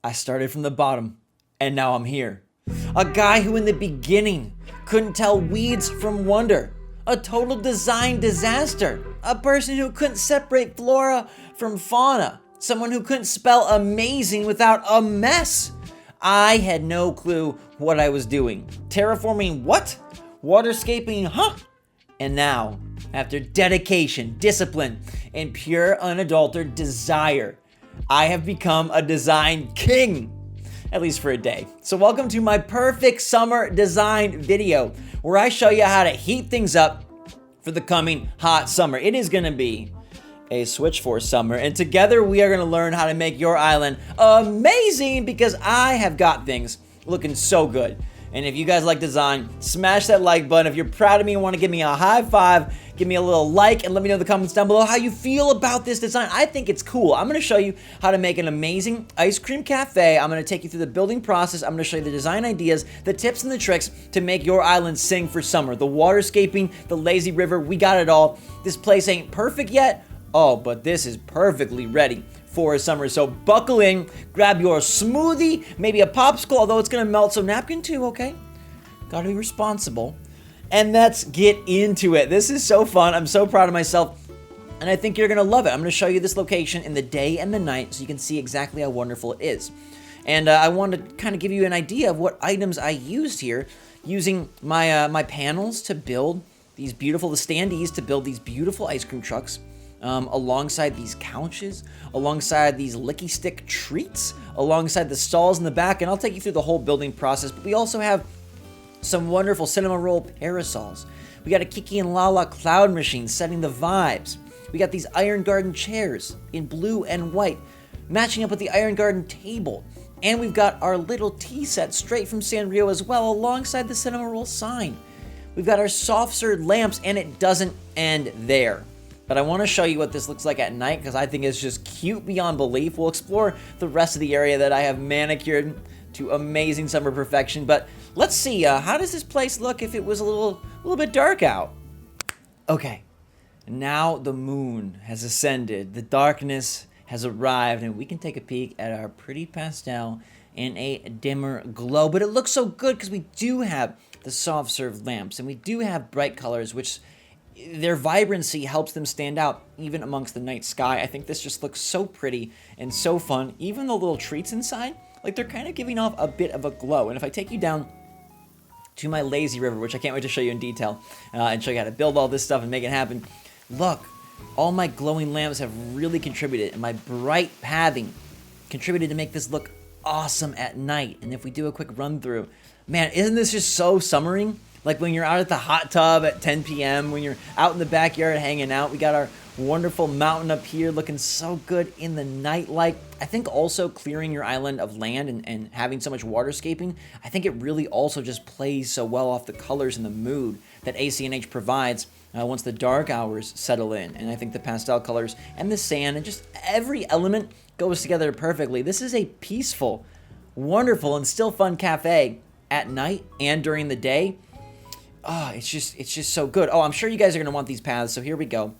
I started from the bottom, and now I'm here. A guy who in the beginning couldn't tell weeds from wonder. A total design disaster. A person who couldn't separate flora from fauna. Someone who couldn't spell amazing without a mess. I had no clue what I was doing. Terraforming what? Waterscaping, huh? And now, after dedication, discipline, and pure unadulterated desire, I have become a design king. At least for a day. So welcome to my perfect summer design video, where I show you how to heat things up for the coming hot summer. It is gonna be a SwitchForce summer, and together we are gonna learn how to make your island amazing, because I have got things looking so good. And if you guys like design, smash that like button. If you're proud of me and want to give me a high five, give me a little like and let me know in the comments down below how you feel about this design. I think it's cool. I'm going to show you how to make an amazing ice cream cafe. I'm going to take you through the building process. I'm going to show you the design ideas, the tips and the tricks to make your island sing for summer. The waterscaping, the lazy river, we got it all. This place ain't perfect yet. Oh, but this is perfectly ready for summer. So buckle in, grab your smoothie, maybe a popsicle, although it's gonna melt, so napkin too, okay? Gotta be responsible. And let's get into it. This is so fun. I'm so proud of myself, and I think you're gonna love it. I'm gonna show you this location in the day and the night so you can see exactly how wonderful it is. And I wanted to kind of give you an idea of what items I used here, using my panels to build these beautiful, the standees to build these beautiful ice cream trucks. Alongside these couches, alongside these licky stick treats, alongside the stalls in the back, and I'll take you through the whole building process. But we also have some wonderful cinema roll parasols. We got a Kiki and Lala cloud machine setting the vibes. We got these Iron Garden chairs in blue and white, matching up with the Iron Garden table. And we've got our little tea set straight from Sanrio as well, alongside the cinema roll sign. We've got our soft serve lamps, and it doesn't end there. But I want to show you what this looks like at night, because I think it's just cute beyond belief. We'll explore the rest of the area that I have manicured to amazing summer perfection. But let's see, how does this place look if it was a little bit dark out? Okay, now the moon has ascended. The darkness has arrived, and we can take a peek at our pretty pastel in a dimmer glow. But it looks so good because we do have the soft serve lamps, and we do have bright colors, which their vibrancy helps them stand out even amongst the night sky. I think this just looks so pretty and so fun. Even the little treats inside, like they're kind of giving off a bit of a glow. And if I take you down to my lazy river, which I can't wait to show you in detail, and show you how to build all this stuff and make it happen. Look, all my glowing lamps have really contributed, and my bright pathing contributed to make this look awesome at night. And if we do a quick run through, man, isn't this just so summering? Like when you're out at the hot tub at 10 p.m., when you're out in the backyard hanging out. We got our wonderful mountain up here looking so good in the night light. I think also clearing your island of land and having so much waterscaping, I think it really also just plays so well off the colors and the mood that ACNH provides once the dark hours settle in. And I think the pastel colors and the sand and just every element goes together perfectly. This is a peaceful, wonderful, and still fun cafe at night and during the day. Oh, it's just so good. Oh, I'm sure you guys are going to want these paths, so here we go.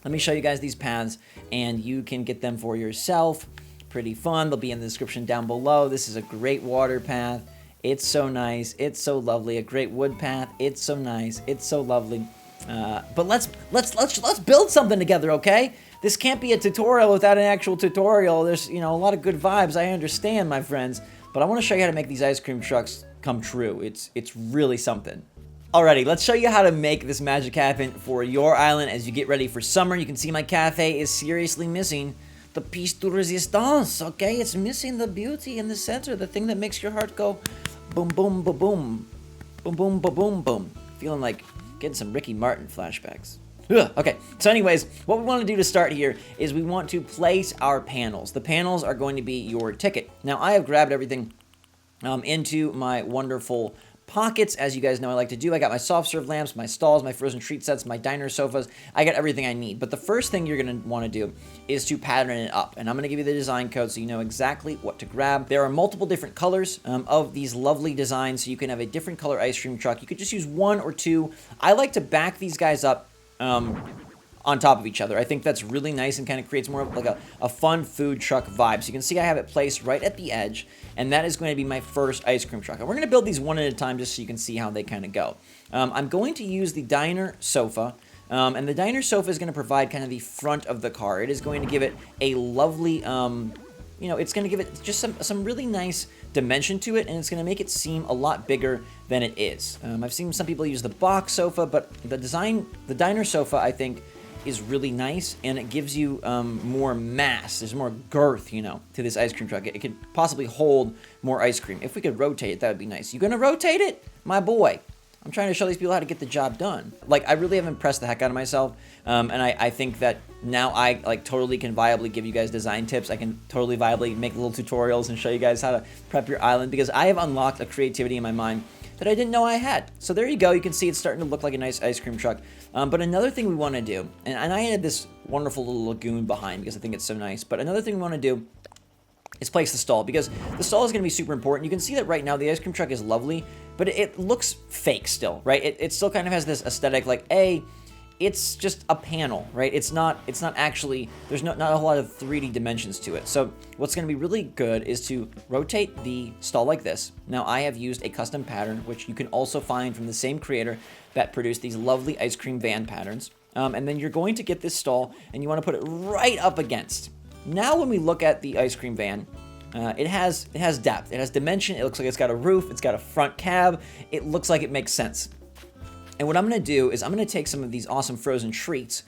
Let me show you guys these paths, and you can get them for yourself. Pretty fun. They'll be in the description down below. This is a great water path. It's so nice. It's so lovely. A great wood path. It's so nice. It's so lovely. But let's build something together, okay? This can't be a tutorial without an actual tutorial. There's, a lot of good vibes. I understand, my friends, but I want to show you how to make these ice cream trucks come true. It's really something. Alrighty, let's show you how to make this magic happen for your island as you get ready for summer. You can see my cafe is seriously missing the piece de resistance, okay? It's missing the beauty in the center, the thing that makes your heart go boom, boom, boom, boom, boom, boom, boom, boom, boom. Feeling like getting some Ricky Martin flashbacks. Ugh. Okay, so anyways, what we want to do to start here is we want to place our panels. The panels are going to be your ticket. Now, I have grabbed everything into my wonderful pockets, as you guys know I like to do. I got my soft serve lamps, my stalls, my frozen treat sets, my diner sofas. I got everything I need. But the first thing you're going to want to do is to pattern it up. And I'm going to give you the design code so you know exactly what to grab. There are multiple different colors of these lovely designs, so you can have a different color ice cream truck. You could just use one or two. I like to back these guys up on top of each other. I think that's really nice and kind of creates more of like a fun food truck vibe. So you can see I have it placed right at the edge, and that is going to be my first ice cream truck. And we're going to build these one at a time just so you can see how they kind of go. I'm going to use the diner sofa. And the diner sofa is going to provide kind of the front of the car. It is going to give it a lovely, it's going to give it just some really nice dimension to it, and it's going to make it seem a lot bigger than it is. I've seen some people use the box sofa, but the diner sofa, I think, is really nice, and it gives you more mass. There's more girth, to this ice cream truck. It could possibly hold more ice cream. If we could rotate it, that would be nice. You going to rotate it? My boy. I'm trying to show these people how to get the job done. Like, I really have impressed the heck out of myself, and I think that now I totally can viably give you guys design tips. I can totally viably make little tutorials and show you guys how to prep your island, because I have unlocked a creativity in my mind that I didn't know I had. So there you go. You can see it's starting to look like a nice ice cream truck. But another thing we want to do, and I added this wonderful little lagoon behind because I think it's so nice, but another thing we want to do is place the stall, because the stall is going to be super important. You can see that right now the ice cream truck is lovely, but it looks fake still, right? It still kind of has this aesthetic like, it's just a panel, right? It's not actually, there's not a whole lot of 3D dimensions to it. So what's going to be really good is to rotate the stall like this. Now I have used a custom pattern, which you can also find from the same creator that produced these lovely ice cream van patterns. And then you're going to get this stall and you want to put it right up against. Now when we look at the ice cream van, it has depth, it has dimension, it looks like it's got a roof, it's got a front cab, it looks like it makes sense. And what I'm going to do is I'm going to take some of these awesome frozen treats,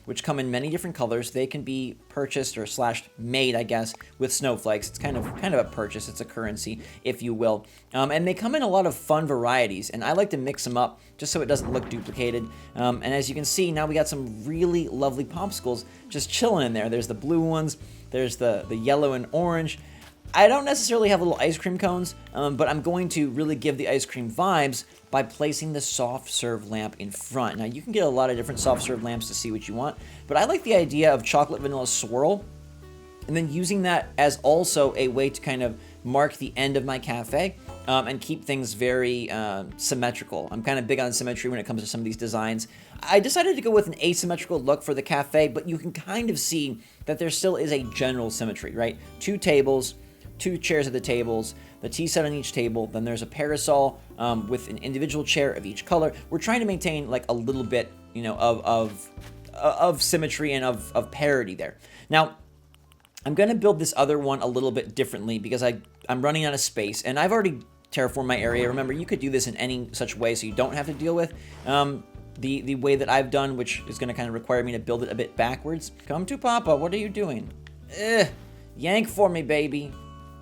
which come in many different colors. They can be purchased or /made, I guess, with snowflakes. It's kind of a purchase. It's a currency, if you will. And they come in a lot of fun varieties, and I like to mix them up just so it doesn't look duplicated. And as you can see, now we got some really lovely popsicles just chilling in there. There's the blue ones. There's the yellow and orange. I don't necessarily have little ice cream cones, but I'm going to really give the ice cream vibes by placing the soft serve lamp in front. Now you can get a lot of different soft serve lamps to see what you want, but I like the idea of chocolate vanilla swirl and then using that as also a way to kind of mark the end of my cafe and keep things very symmetrical. I'm kind of big on symmetry when it comes to some of these designs. I decided to go with an asymmetrical look for the cafe, but you can kind of see that there still is a general symmetry, right? 2 tables, 2 chairs at the tables, the tea set on each table, then there's a parasol with an individual chair of each color. We're trying to maintain like a little bit, of symmetry and of parity there. Now, I'm going to build this other one a little bit differently because I'm running out of space, and I've already terraformed my area. Remember, you could do this in any such way so you don't have to deal with the way that I've done, which is going to kind of require me to build it a bit backwards. Come to Papa, what are you doing? Yank for me, baby.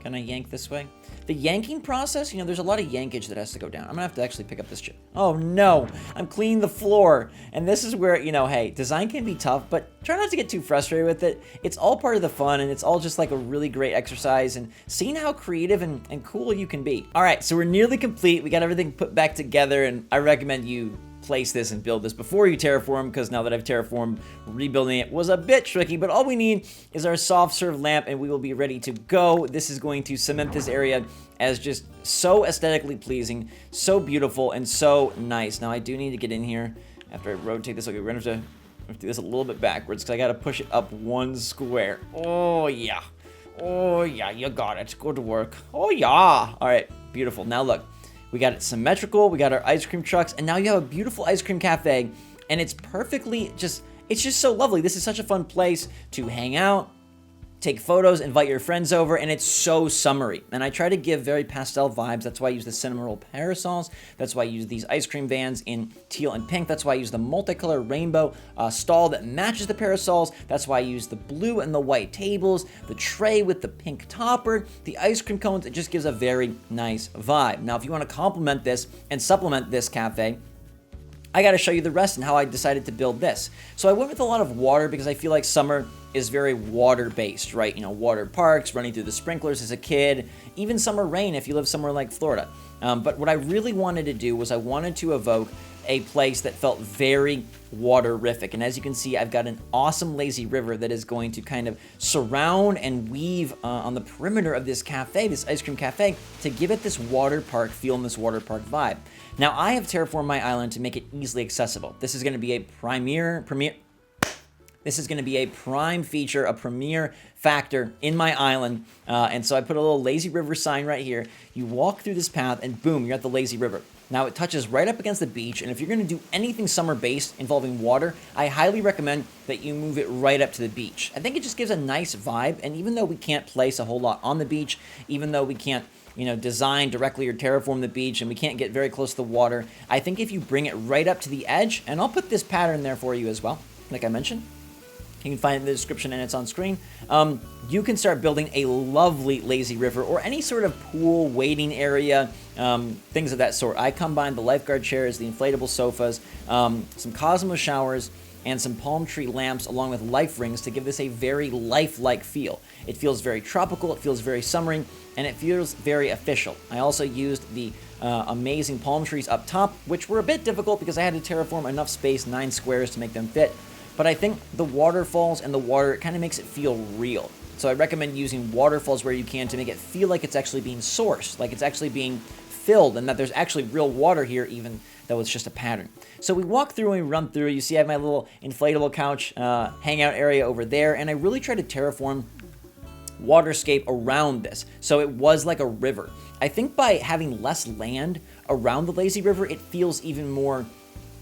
Can I yank this way? The yanking process, there's a lot of yankage that has to go down. I'm gonna have to actually pick up this chip. Oh no, I'm cleaning the floor. And this is where, hey, design can be tough, but try not to get too frustrated with it. It's all part of the fun, and it's all just like a really great exercise and seeing how creative and cool you can be. All right, so we're nearly complete. We got everything put back together, and I recommend you place this and build this before you terraform, because now that I've terraformed, rebuilding it was a bit tricky, but all we need is our soft serve lamp and we will be ready to go. This is going to cement this area as just so aesthetically pleasing, so beautiful, and so nice. Now I do need to get in here after I rotate this. Okay, we're gonna have to do this a little bit backwards because I gotta push it up 1 square. Oh yeah, you got it. Good work. Oh yeah. All right, beautiful. Now look. We got it symmetrical, we got our ice cream trucks, and now you have a beautiful ice cream cafe, and it's perfectly it's just so lovely. This is such a fun place to hang out, take photos, invite your friends over, and it's so summery. And I try to give very pastel vibes. That's why I use the cinnamon roll parasols. That's why I use these ice cream vans in teal and pink. That's why I use the multicolor rainbow stall that matches the parasols. That's why I use the blue and the white tables, the tray with the pink topper, the ice cream cones. It just gives a very nice vibe. Now, if you want to complement this and supplement this cafe, I got to show you the rest and how I decided to build this. So I went with a lot of water because I feel like summer is very water-based, right? Water parks, running through the sprinklers as a kid, even summer rain if you live somewhere like Florida. But what I really wanted to do was I wanted to evoke a place that felt very waterific. And as you can see, I've got an awesome lazy river that is going to kind of surround and weave on the perimeter of this cafe, this ice cream cafe, to give it this water park feel and this water park vibe. Now, I have terraformed my island to make it easily accessible. This is going to be a premier This is going to be a prime feature, a premier factor in my island. And so I put a little lazy river sign right here. You walk through this path and boom, you're at the lazy river. Now it touches right up against the beach, and if you're going to do anything summer-based involving water, I highly recommend that you move it right up to the beach. I think it just gives a nice vibe, and even though we can't place a whole lot on the beach, even though we can't, design directly or terraform the beach, and we can't get very close to the water, I think if you bring it right up to the edge, and I'll put this pattern there for you as well, like I mentioned. You can find it in the description and it's on screen. You can start building a lovely lazy river or any sort of pool, waiting area, things of that sort. I combined the lifeguard chairs, the inflatable sofas, some Cosmos showers, and some palm tree lamps along with life rings to give this a very lifelike feel. It feels very tropical, it feels very summery, and it feels very official. I also used the amazing palm trees up top, which were a bit difficult because I had to terraform enough space, 9 squares, to make them fit. But I think the waterfalls and the water, it kind of makes it feel real. So I recommend using waterfalls where you can to make it feel like it's actually being sourced, like it's actually being filled, and that there's actually real water here, even though it's just a pattern. So we walk through and we run through. You see I have my little inflatable couch hangout area over there, and I really try to terraform waterscape around this. So it was like a river. I think by having less land around the lazy river, it feels even more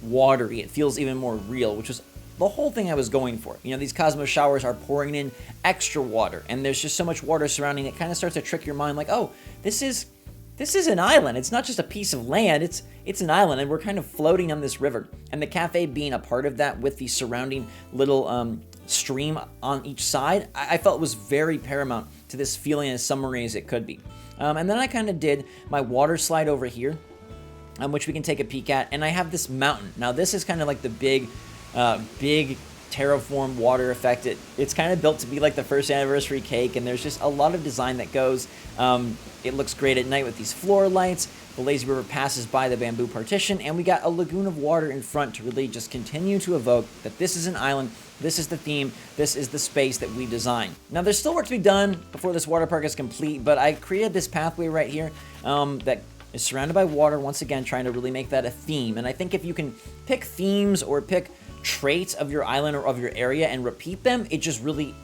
watery. It feels even more real, which was the whole thing I was going for. These Cosmos showers are pouring in extra water, and there's just so much water surrounding it, kind of starts to trick your mind like, oh, this is an island. It's not just a piece of land, it's an island, and we're kind of floating on this river. And the cafe being a part of that with the surrounding little stream on each side, I felt was very paramount to this feeling as summery as it could be. And then I kind of did my water slide over here, which we can take a peek at, and I have this mountain. Now this is kind of like the big terraform water effect. It's kind of built to be like the first anniversary cake, and there's just a lot of design that goes. It looks great at night with these floor lights. The lazy river passes by the bamboo partition, and we got a lagoon of water in front to really just continue to evoke that this is an island, this is the theme, this is the space that we designed. Now there's still work to be done before this water park is complete, but I created this pathway right here that is surrounded by water, once again trying to really make that a theme. And I think if you can pick themes or pick traits of your island or of your area and repeat them, it just really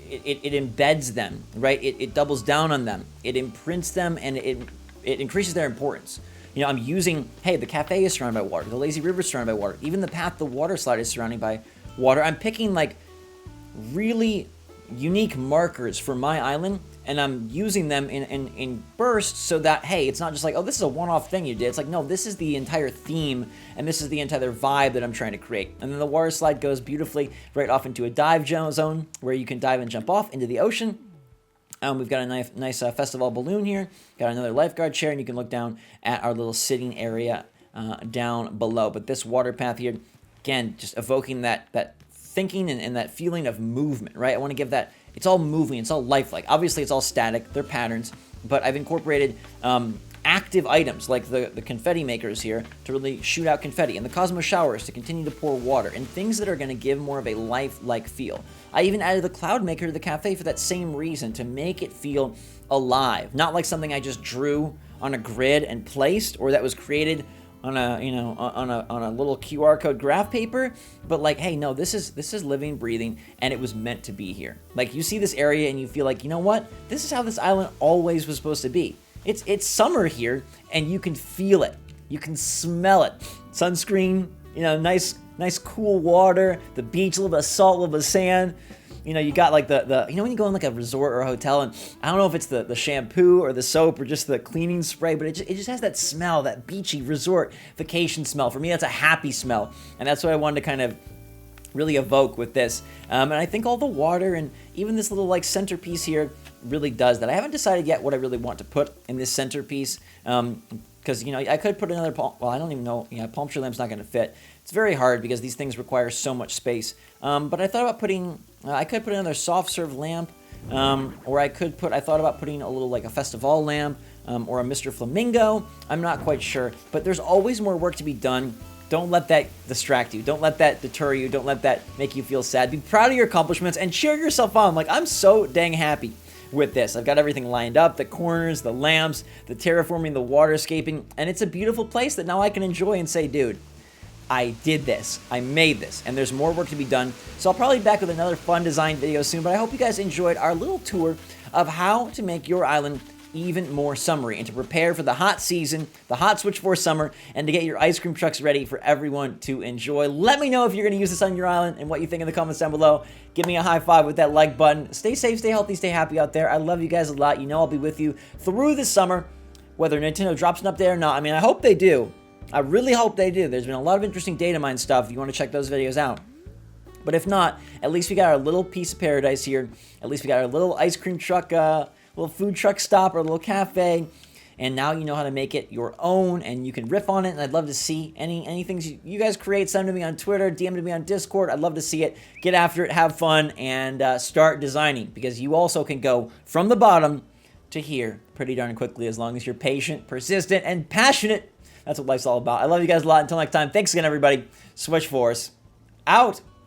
it embeds them, right? It doubles down on them, it imprints them, and it increases their importance. I'm using, hey, the cafe is surrounded by water, the lazy river is surrounded by water, even the path, the water slide is surrounded by water. I'm picking like really unique markers for my island, and I'm using them in bursts so that, hey, it's not just like, oh, this is a one-off thing you did. It's like, no, this is the entire theme, and this is the entire vibe that I'm trying to create. And then the water slide goes beautifully right off into a dive zone where you can dive and jump off into the ocean. We've got a nice festival balloon here, got another lifeguard chair, and you can look down at our little sitting area down below. But this water path here, again, just evoking that thinking and that feeling of movement, right? I want to give that, it's all moving, it's all lifelike. Obviously, it's all static, they're patterns, but I've incorporated active items like the confetti makers here to really shoot out confetti, and the Cosmos showers to continue to pour water, and things that are going to give more of a lifelike feel. I even added the cloud maker to the cafe for that same reason, to make it feel alive, not like something I just drew on a grid and placed, or that was created on a little QR code graph paper, but like, hey, no, this is living, breathing, and it was meant to be here. Like, you see this area and you feel like, you know what? This is how this island always was supposed to be. It's summer here, and you can feel it. You can smell it. Sunscreen, nice cool water, the beach, a little bit of salt, a little bit of sand. You got like the when you go in like a resort or a hotel, and I don't know if it's the shampoo or the soap or just the cleaning spray, but it just has that smell, that beachy resort vacation smell. For me, that's a happy smell, and that's what I wanted to kind of really evoke with this. And I think all the water and even this little like centerpiece here really does that. I haven't decided yet what I really want to put in this centerpiece, because I could put another I don't even know. Palm tree lamp's not going to fit. It's very hard because these things require so much space. But I thought about putting. I could put another soft serve lamp, or I thought about putting a little like a festival lamp, or a Mr. Flamingo. I'm not quite sure, but there's always more work to be done. Don't let that distract you. Don't let that deter you. Don't let that make you feel sad. Be proud of your accomplishments and cheer yourself on. Like, I'm so dang happy with this. I've got everything lined up, the corners, the lamps, the terraforming, the waterscaping, and it's a beautiful place that now I can enjoy and say, dude, I did this, I made this, and there's more work to be done. So I'll probably be back with another fun design video soon, but I hope you guys enjoyed our little tour of how to make your island even more summery and to prepare for the hot season, the hot SwitchForce summer, and to get your ice cream trucks ready for everyone to enjoy. Let me know if you're going to use this on your island and what you think in the comments down below. Give me a high five with that like button. Stay safe, stay healthy, stay happy out there. I love you guys a lot. You know I'll be with you through the summer, whether Nintendo drops an update or not. I mean, I hope they do. I really hope they do. There's been a lot of interesting data mine stuff if you want to check those videos out. But if not, at least we got our little piece of paradise here. At least we got our little ice cream truck, little food truck stop, or little cafe. And now you know how to make it your own, and you can riff on it. And I'd love to see any things you guys create. Send them to me on Twitter, DM to me on Discord. I'd love to see it. Get after it, have fun, and start designing. Because you also can go from the bottom to here pretty darn quickly as long as you're patient, persistent, and passionate. That's what life's all about. I love you guys a lot. Until next time, thanks again, everybody. SwitchForce out.